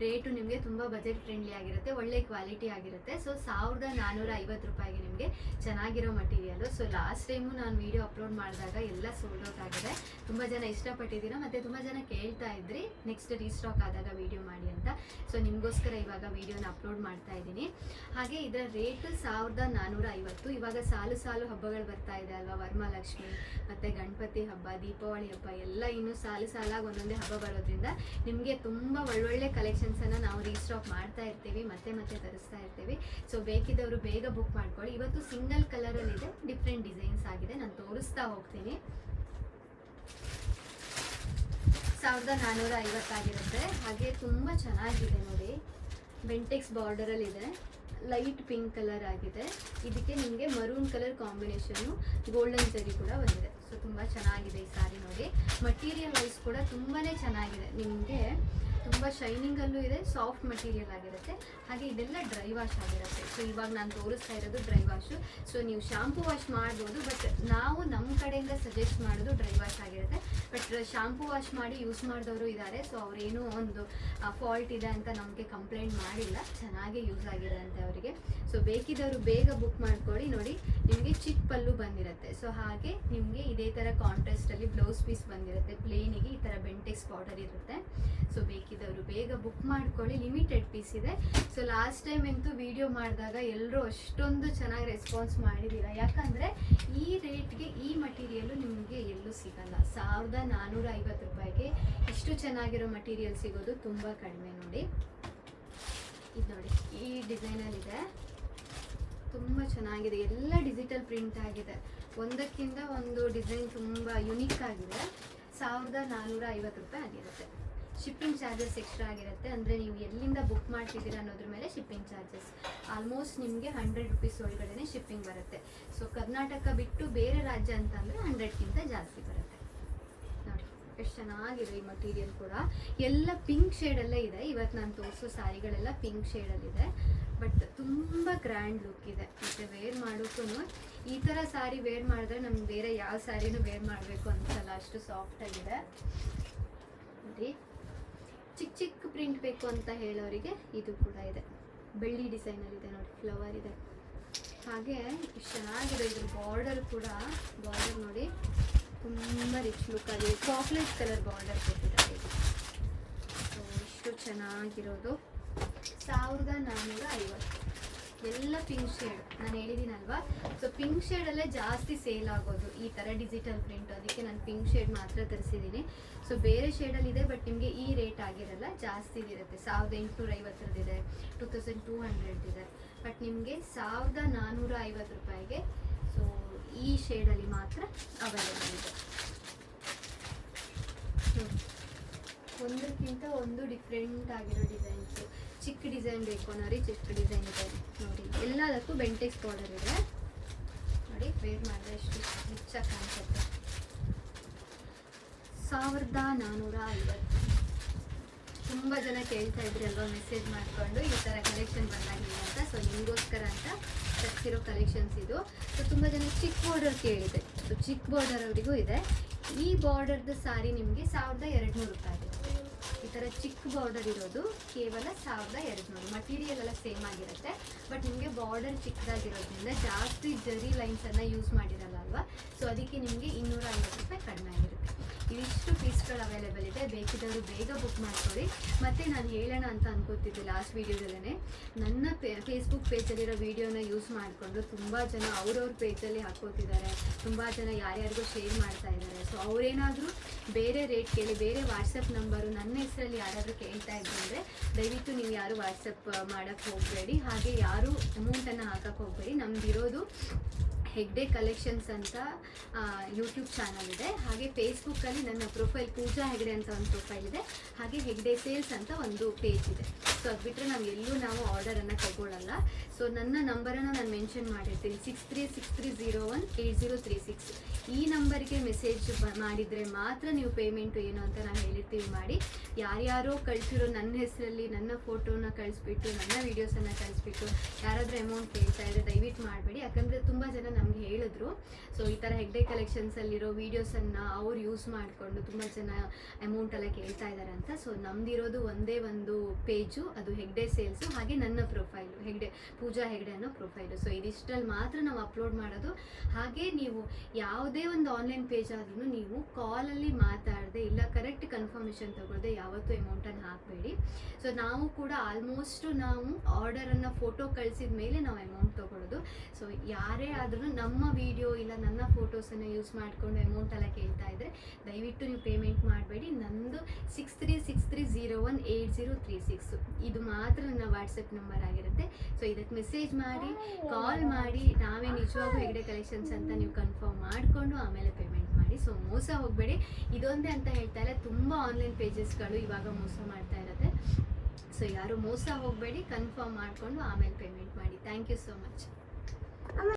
Rate ನಿಮಗೆ ತುಂಬ budget friendly ಆಗಿರುತ್ತೆ, ಒಳ್ಳೆ ಕ್ವಾಲಿಟಿ ಆಗಿರುತ್ತೆ. ಸೊ 1450 ರೂಪಾಯಿಗೆ ನಿಮಗೆ ಚೆನ್ನಾಗಿರೋ ಮಟೀರಿಯಲು. ಸೊ ಲಾಸ್ಟ್ ಟೈಮು ನಾನು ವೀಡಿಯೋ ಅಪ್ಲೋಡ್ ಮಾಡಿದಾಗ ಎಲ್ಲ ಸೋಲ್ಡ್ ಔಟ್ ಆಗಿದೆ. ತುಂಬ ಜನ ಇಷ್ಟಪಟ್ಟಿದ್ದೀರಾ ಮತ್ತು ತುಂಬ ಜನ ಕೇಳ್ತಾ ಇದ್ರಿ ನೆಕ್ಸ್ಟ್ ರೀಸ್ಟಾಕ್ ಆದಾಗ ವೀಡಿಯೋ ಮಾಡಿ ಅಂತ. ಸೊ ನಿಮಗೋಸ್ಕರ ಇವಾಗ ವೀಡಿಯೋನ ಅಪ್ಲೋಡ್ ಮಾಡ್ತಾ ಇದ್ದೀನಿ. ಹಾಗೆ ಇದರ ರೇಟ್ 1450. ಇವಾಗ ಸಾಲು ಸಾಲು ಹಬ್ಬಗಳು ಬರ್ತಾ ಇದೆ ಅಲ್ವಾ, ವರಮಹಾಲಕ್ಷ್ಮಿ ಮತ್ತು ಗಣಪತಿ ಹಬ್ಬ, ದೀಪಾವಳಿ ಹಬ್ಬ ಎಲ್ಲ ಇನ್ನು ಸಾಲು ಸಾಲಾಗಿ ಒಂದೊಂದೇ ಹಬ್ಬ ಬರೋದ್ರಿಂದ ನಿಮಗೆ ತುಂಬ ಒಳ್ಳೊಳ್ಳೆ ಕಲೆಕ್ಷನ್ಸನ್ನು ನಾವು ರೀಸ್ಟಾಕ್ ಮಾಡ್ತಾ ಇರ್ತೀವಿ, ಮತ್ತೆ ಮತ್ತೆ ತರಿಸ್ತಾ ಇರ್ತೀವಿ. ಸೊ ಬೇಕಿದ್ದವರು ಬೇಗ ಬುಕ್ ಮಾಡ್ಕೊಳ್ಳಿ. ಇವತ್ತು ಸಿಂಗಲ್ ಕಲರಲ್ಲಿದೆ, ಡಿಫ್ರೆಂಟ್ ಡಿಸೈನ್ಸ್ ಆಗಿದೆ, ನಾನು ತೋರಿಸ್ತಾ ಹೋಗ್ತೀನಿ. 1450 ಆಗಿರುತ್ತೆ. ಹಾಗೆ ತುಂಬ ಚೆನ್ನಾಗಿದೆ ನೋಡಿ, ಬೆಂಟೆಕ್ಸ್ ಬಾರ್ಡರಲ್ಲಿದೆ, ಲೈಟ್ ಪಿಂಕ್ ಕಲರ್ ಆಗಿದೆ. ಇದಕ್ಕೆ ನಿಮಗೆ ಮರೂನ್ ಕಲರ್ ಕಾಂಬಿನೇಷನ್ನು ಗೋಲ್ಡನ್ ಜರಿ ಕೂಡ ಬಂದಿದೆ. ಸೊ ತುಂಬ ಚೆನ್ನಾಗಿದೆ ಈ ಸಾರಿ ನೋಡಿ. ಮಟೀರಿಯಲ್ ವೈಸ್ ಕೂಡ ತುಂಬಾ ಚೆನ್ನಾಗಿದೆ, ನಿಮಗೆ ತುಂಬ ಶೈನಿಂಗಲ್ಲೂ ಇದೆ, ಸಾಫ್ಟ್ ಮಟೀರಿಯಲ್ ಆಗಿರುತ್ತೆ. ಹಾಗೆ ಇದೆಲ್ಲ ಡ್ರೈ ವಾಶ್ ಆಗಿರುತ್ತೆ. ಸೊ ಇವಾಗ ನಾನು ತೋರಿಸ್ತಾ ಇರೋದು ಡ್ರೈ ವಾಶು. ಸೊ ನೀವು ಶಾಂಪೂ ವಾಶ್ ಮಾಡ್ಬೋದು, ಬಟ್ ನಾವು ನಮ್ಮ ಕಡೆಯಿಂದ ಸಜೆಸ್ಟ್ ಮಾಡೋದು ಡ್ರೈ ವಾಶ್ ಆಗಿರುತ್ತೆ. ಬಟ್ ಶಾಂಪೂ ವಾಶ್ ಮಾಡಿ ಯೂಸ್ ಮಾಡಿದವರು ಇದ್ದಾರೆ. ಸೊ ಅವರೇನೂ ಒಂದು ಫಾಲ್ಟ್ ಇದೆ ಅಂತ ನಮಗೆ ಕಂಪ್ಲೇಂಟ್ ಮಾಡಿಲ್ಲ, ಚೆನ್ನಾಗೇ ಯೂಸ್ ಆಗಿದೆ ಅಂತ ಅವರಿಗೆ. ಸೊ ಬೇಕಿದ್ದವರು ಬೇಗ ಬುಕ್ ಮಾಡ್ಕೊಳ್ಳಿ. ನೋಡಿ ನಿಮಗೆ ಚಿಕ್ಕ ಪಲ್ಲು ಬಂದಿರುತ್ತೆ. ಸೊ ಹಾಗೆ ನಿಮಗೆ ಇದೇ ಥರ ಕಾಂಟ್ರಾಸ್ಟಲ್ಲಿ ಬ್ಲೌಸ್ ಪೀಸ್ ಬಂದಿರುತ್ತೆ, ಪ್ಲೇನಿಗೆ ಈ ಥರ ಬೆಂಟೆಕ್ಸ್ ಬಾರ್ಡರ್ ಇರುತ್ತೆ. ಸೊ ಬೇಕಿದ್ದವರು ಬೇಗ ಬುಕ್ ಮಾಡ್ಕೊಳ್ಳಿ, ಲಿಮಿಟೆಡ್ ಪೀಸ್ ಇದೆ. ಸೊ ಲಾಸ್ಟ್ ಟೈಮ್ ಅಂತೂ ವಿಡಿಯೋ ಮಾಡಿದಾಗ ಎಲ್ಲರೂ ಅಷ್ಟೊಂದು ಚೆನ್ನಾಗಿ ರೆಸ್ಪಾನ್ಸ್ ಮಾಡಿದ್ದೀರಾ, ಯಾಕಂದರೆ ಈ ರೇಟ್ಗೆ ಈ ಮಟೀರಿಯಲು ನಿಮಗೆ ಎಲ್ಲೂ ಸಿಗಲ್ಲ. 1450 ರೂಪಾಯಿಗೆ ಇಷ್ಟು ಚೆನ್ನಾಗಿರೋ ಮಟೀರಿಯಲ್ ಸಿಗೋದು ತುಂಬ ಕಡಿಮೆ ನೋಡಿ. ಇದು ನೋಡಿ ಈ ಡಿಸೈನಲ್ಲಿದೆ, ತುಂಬ ಚೆನ್ನಾಗಿದೆ, ಎಲ್ಲ ಡಿಜಿಟಲ್ ಪ್ರಿಂಟ್ ಆಗಿದೆ, ಒಂದಕ್ಕಿಂತ ಒಂದು ಡಿಸೈನ್ ತುಂಬ ಯುನೀಕ್ ಆಗಿದೆ. 1450 ರೂಪಾಯಿ ಆಗಿರುತ್ತೆ. ಶಿಪ್ಪಿಂಗ್ ಚಾರ್ಜಸ್ ಎಕ್ಸ್ಟ್ರಾ ಆಗಿರುತ್ತೆ, ಅಂದರೆ ನೀವು ಎಲ್ಲಿಂದ ಬುಕ್ ಮಾಡ್ತಿದ್ದೀರಾ ಅನ್ನೋದ್ರ ಮೇಲೆ ಶಿಪ್ಪಿಂಗ್ ಚಾರ್ಜಸ್. ಆಲ್ಮೋಸ್ಟ್ ನಿಮಗೆ 100 ರೂಪೀಸ್ ಒಳಗಡೆ ಶಿಪ್ಪಿಂಗ್ ಬರುತ್ತೆ. ಸೊ ಕರ್ನಾಟಕ ಬಿಟ್ಟು ಬೇರೆ ರಾಜ್ಯ ಅಂತಂದರೆ 100ಕ್ಕಿಂತ ಜಾಸ್ತಿ ಬರುತ್ತೆ. ನೋಡಿ ಎಷ್ಟು ಚೆನ್ನಾಗಿದೆ ಈ ಮಟೀರಿಯಲ್ ಕೂಡ. ಎಲ್ಲ ಪಿಂಕ್ ಶೇಡಲ್ಲೇ ಇದೆ. ಇವತ್ತು ನಾನು ತೋರಿಸೋ ಸ್ಯಾರಿಗಳೆಲ್ಲ ಪಿಂಕ್ ಶೇಡಲ್ಲಿದೆ, ಬಟ್ ತುಂಬ ಗ್ರ್ಯಾಂಡ್ ಲುಕ್ ಇದೆ. ಮತ್ತು ವೇರ್ ಮಾಡೋಕ್ಕೂ ಈ ಥರ ಸ್ಯಾರಿ ವೇರ್ ಮಾಡಿದ್ರೆ ನಮ್ಗೆ ಬೇರೆ ಯಾವ ಸ್ಯಾರಿನೂ ವೇರ್ ಮಾಡಬೇಕು ಅನ್ಸಲ್ಲ, ಅಷ್ಟು ಸಾಫ್ಟಾಗಿದೆ ನೋಡಿ. ಚಿಕ್ಕ ಚಿಕ್ಕ ಪ್ರಿಂಟ್ ಬೇಕು ಅಂತ ಹೇಳೋರಿಗೆ ಇದು ಕೂಡ ಇದೆ, ಬೆಳ್ಳಿ ಡಿಸೈನಲ್ಲಿದೆ ನೋಡಿ, ಫ್ಲವರ್ ಇದೆ. ಹಾಗೆ ಇಷ್ಟು ಚೆನ್ನಾಗಿದೆ. ಇದ್ರ ಬಾರ್ಡರ್ ಕೂಡ, ಬಾರ್ಡರ್ ನೋಡಿ ತುಂಬ ರಿಚ್ ಲುಕ್ ಆಗಿದೆ, ಚಾಕ್ಲೇಟ್ ಕಲರ್ ಬಾರ್ಡರ್ ಕೊಟ್ಟಿದ್ದಾರೆ. ಸೊ ಇಷ್ಟು ಚೆನ್ನಾಗಿರೋದು 1450. ಎಲ್ಲ ಪಿಂಕ್ ಶೇಡ್, ನಾನು ಹೇಳಿದ್ದೀನಲ್ವಾ. ಸೊ ಪಿಂಕ್ ಶೇಡಲ್ಲೇ ಜಾಸ್ತಿ ಸೇಲ್ ಆಗೋದು ಈ ಥರ ಡಿಜಿಟಲ್ ಪ್ರಿಂಟ್, ಅದಕ್ಕೆ ನಾನು ಪಿಂಕ್ ಶೇಡ್ ಮಾತ್ರ ತರಿಸಿದ್ದೀನಿ. ಸೊ ಬೇರೆ ಶೇಡಲ್ಲಿದೆ, ಬಟ್ ನಿಮಗೆ ಈ ರೇಟ್ ಆಗಿರಲ್ಲ, ಜಾಸ್ತಿ ಇರುತ್ತೆ. 1850 ಇದೆ, 2200 ಇದೆ, ಬಟ್ ನಿಮಗೆ 1450 ರೂಪಾಯಿಗೆ ಸೊ ಈ ಶೇಡಲ್ಲಿ ಮಾತ್ರ ಅವೈಲೇಬಲ್ ಇದೆ. ಒಂದಕ್ಕಿಂತ ಒಂದು ಡಿಫ್ರೆಂಟ್ ಆಗಿರೋ ಡಿಸೈನ್ಸು. ಚಿಕ್ಕ ಡಿಸೈನ್ ಬೇಕು ಅನ್ನೋರಿ ಚಿಕ್ಕ ಡಿಸೈನ್ ಇದೆ ನೋಡಿ. ಎಲ್ಲದಕ್ಕೂ ಬೆಂಟೆಕ್ಸ್ ಬಾರ್ಡರ್ ಇದೆ ನೋಡಿ. ವೇರ್ ಮಾಡಿದ್ರೆ ಎಷ್ಟು ರಿಚಾಗಿ ಕಾಣಿಸುತ್ತೆ. 1450. ತುಂಬ ಜನ ಕೇಳ್ತಾ ಇದ್ರಿ ಅಲ್ವಾ ಮೆಸೇಜ್ ಮಾಡಿಕೊಂಡು ಈ ಥರ ಕಲೆಕ್ಷನ್ ಬಂದಾಗಿಲ್ಲ ಅಂತ. ಸೊ ನಿಮಗೋಸ್ಕರ ಅಂತ ತರಿಸಿರೋ ಕಲೆಕ್ಷನ್ಸ್ ಇದು. ಸೊ ತುಂಬ ಜನ ಚಿಕ್ಕ ಬಾರ್ಡರ್ ಕೇಳಿದೆ. ಸೊ ಚಿಕ್ಕ ಬಾರ್ಡರ್ ಅವರಿಗೂ ಇದೆ. ಈ ಬಾರ್ಡರ್ದು ಸಾರಿ ನಿಮಗೆ 1200 ರೂಪಾಯಿ ಇದೆ. ಈ ಥರ ಚಿಕ್ಕ ಬಾರ್ಡರ್ ಇರೋದು ಕೇವಲ 1200. ಮಟೀರಿಯಲ್ ಎಲ್ಲ ಸೇಮ್ ಆಗಿರುತ್ತೆ, ಬಟ್ ನಿಮಗೆ ಬಾರ್ಡರ್ ಚಿಕ್ಕದಾಗಿರೋದ್ರಿಂದ ಜಾಸ್ತಿ ಜರಿ ಲೈನ್ಸನ್ನು ಯೂಸ್ ಮಾಡಿರಲ್ಲ ಅಲ್ವಾ. ಸೊ ಅದಕ್ಕೆ ನಿಮಗೆ 250 ರೂಪಾಯಿ ಕಡಿಮೆ ಆಗಿರುತ್ತೆ. ಇವಿಷ್ಟು ಪೀಸ್ಗಳು ಅವೈಲೇಬಲ್ ಇದೆ, ಬೇಕಿದ್ದವರು ಬೇಗ ಬುಕ್ ಮಾಡ್ಕೊಳ್ಳಿ. ಮತ್ತು ನಾನು ಹೇಳೋಣ ಅಂತ ಅನ್ಕೋತಿದ್ದೆ ಲಾಸ್ಟ್ ವೀಡಿಯೋದಲ್ಲೇ, ನನ್ನ ಫೇಸ್ಬುಕ್ ಪೇಜಲ್ಲಿರೋ ವೀಡಿಯೋನ ಯೂಸ್ ಮಾಡಿಕೊಂಡು ತುಂಬ ಜನ ಅವ್ರವ್ರ ಪೇಜಲ್ಲಿ ಹಾಕೋತಿದ್ದಾರೆ, ತುಂಬ ಜನ ಯಾರ್ಯಾರಿಗೂ ಶೇರ್ ಮಾಡ್ತಾ ಇದ್ದಾರೆ. ಸೊ ಅವರೇನಾದರೂ ಬೇರೆ ರೇಟ್ ಕೇಳಿ, ಬೇರೆ ವಾಟ್ಸಪ್ ನಂಬರು ನನ್ನ ಹೆಸರಲ್ಲಿ ಯಾರಾದರೂ ಕೇಳ್ತಾ ಇದ್ದರೆ ದಯವಿಟ್ಟು ನೀವು ಯಾರು ವಾಟ್ಸಪ್ ಮಾಡೋಕ್ಕೆ ಹೋಗಬೇಡಿ, ಹಾಗೆ ಯಾರು ಅಮೌಂಟನ್ನು ಹಾಕೋಕ್ಕೆ ಹೋಗಬೇಡಿ. ನಮ್ದಿರೋದು ಹೆಗ್ಡೆ ಕಲೆಕ್ಷನ್ಸ್ ಅಂತ ಯೂಟ್ಯೂಬ್ ಚಾನಲ್ ಇದೆ, ಹಾಗೆ ಫೇಸ್ಬುಕ್ಕಲ್ಲಿ ನನ್ನ ಪ್ರೊಫೈಲ್ ಪೂಜಾ ಹೆಗ್ಡೆ ಅಂತ ಒಂದು ಪ್ರೊಫೈಲ್ ಇದೆ, ಹಾಗೆ ಹೆಗ್ಡೆ ಸೇಲ್ಸ್ ಅಂತ ಒಂದು ಪೇಜ್ ಇದೆ. ಸೊ ಅದು ಬಿಟ್ಟರೆ ನಾವು ಎಲ್ಲೂ ನಾವು ಆರ್ಡರನ್ನು ತಗೊಳ್ಳಲ್ಲ. ಸೊ ನನ್ನ ನಂಬರನ್ನು ನಾನು ಮೆನ್ಷನ್ ಮಾಡಿರ್ತೀನಿ, 6363018036. ಈ ನಂಬರ್ಗೆ ಮೆಸೇಜ್ ಮಾಡಿದರೆ ಮಾತ್ರ ನೀವು ಪೇಮೆಂಟು ಏನು ಅಂತ ನಾನು ಹೇಳಿರ್ತೀವಿ ಮಾಡಿ. ಯಾರ್ಯಾರೋ ಕಳಿಸಿರೋ ನನ್ನ ಹೆಸರಲ್ಲಿ ನನ್ನ ಫೋಟೋನ ಕಳಿಸ್ಬಿಟ್ಟು, ನನ್ನ ವೀಡಿಯೋಸನ್ನು ಕಳಿಸ್ಬಿಟ್ಟು ಯಾರಾದರೂ ಅಮೌಂಟ್ ಕೇಳ್ತಾ ಇದ್ದರೆ ದಯವಿಟ್ಟು ಮಾಡಬೇಡಿ. ಯಾಕಂದರೆ ತುಂಬ ಜನ ನಮ್ಮ ನಮ್ಗೆ ಹೇಳಿದ್ರು. ಸೊ ಈ ಥರ ಹೆಗ್ಡೆ ಕಲೆಕ್ಷನ್ಸಲ್ಲಿರೋ ವೀಡಿಯೋಸನ್ನು ಅವ್ರು ಯೂಸ್ ಮಾಡಿಕೊಂಡು ತುಂಬ ಜನ ಅಮೌಂಟ್ ಎಲ್ಲ ಕೇಳ್ತಾ ಇದ್ದಾರೆ ಅಂತ. ಸೊ ನಮ್ದಿರೋದು ಒಂದೇ ಒಂದು ಪೇಜು, ಅದು ಹೆಗ್ಡೆ ಸೇಲ್ಸು, ಹಾಗೆ ನನ್ನ ಪ್ರೊಫೈಲು ಹೆಗ್ಡೆ ಪೂಜಾ ಹೆಗ್ಡೆ ಅನ್ನೋ ಪ್ರೊಫೈಲು. ಸೊ ಇದಿಷ್ಟರಲ್ಲಿ ಮಾತ್ರ ನಾವು ಅಪ್ಲೋಡ್ ಮಾಡೋದು. ಹಾಗೆ ನೀವು ಯಾವುದೇ ಒಂದು ಆನ್ಲೈನ್ ಪೇಜ್ ಆದ್ರೂ ನೀವು ಕಾಲಲ್ಲಿ ಮಾತಾಡದೆ ಇಲ್ಲ ಕರೆಕ್ಟ್ ಕನ್ಫರ್ಮೇಷನ್ ತಗೊಳ್ಳದೆ ಯಾವತ್ತೂ ಅಮೌಂಟನ್ನು ಹಾಕಬೇಡಿ. ಸೊ ನಾವು ಕೂಡ ಆಲ್ಮೋಸ್ಟ್ ನಾವು ಆರ್ಡರನ್ನು ಫೋಟೋ ಕಳಿಸಿದ ಮೇಲೆ ನಾವು ಅಮೌಂಟ್ ತೊಗೊಳ್ಳೋದು. ಸೊ ಯಾರೇ ಆದ್ರೂ ನಮ್ಮ ವಿಡಿಯೋ ಇಲ್ಲ ನನ್ನ ಫೋಟೋಸನ್ನು ಯೂಸ್ ಮಾಡಿಕೊಂಡು ಅಮೌಂಟ್ ಎಲ್ಲ ಕೇಳ್ತಾ ಇದ್ದರೆ ದಯವಿಟ್ಟು ನೀವು ಪೇಮೆಂಟ್ ಮಾಡಬೇಡಿ. ನಂದು 6363018036 ಇದು ಮಾತ್ರ ನನ್ನ ವಾಟ್ಸಪ್ ನಂಬರ್ ಆಗಿರುತ್ತೆ. ಸೊ ಇದಕ್ಕೆ ಮೆಸೇಜ್ ಮಾಡಿ, ಕಾಲ್ ಮಾಡಿ, ನಾವೇ ನಿಜವಾಗೂ ಹೆಗ್ಡೆ ಕಲೆಕ್ಷನ್ಸ್ ಅಂತ ನೀವು ಕನ್ಫರ್ಮ್ ಮಾಡಿಕೊಂಡು ಆಮೇಲೆ ಪೇಮೆಂಟ್ ಮಾಡಿ. ಸೊ ಮೋಸ ಹೋಗಬೇಡಿ. ಇದೊಂದೇ ಅಂತ ಹೇಳ್ತಾ ಇಲ್ಲ, ತುಂಬ ಆನ್ಲೈನ್ ಪೇಜಸ್ಗಳು ಇವಾಗ ಮೋಸ ಮಾಡ್ತಾ ಇರುತ್ತೆ. ಸೊ ಯಾರು ಮೋಸ ಹೋಗಬೇಡಿ, ಕನ್ಫರ್ಮ್ ಮಾಡಿಕೊಂಡು ಆಮೇಲೆ ಪೇಮೆಂಟ್ ಮಾಡಿ. Thank you so much.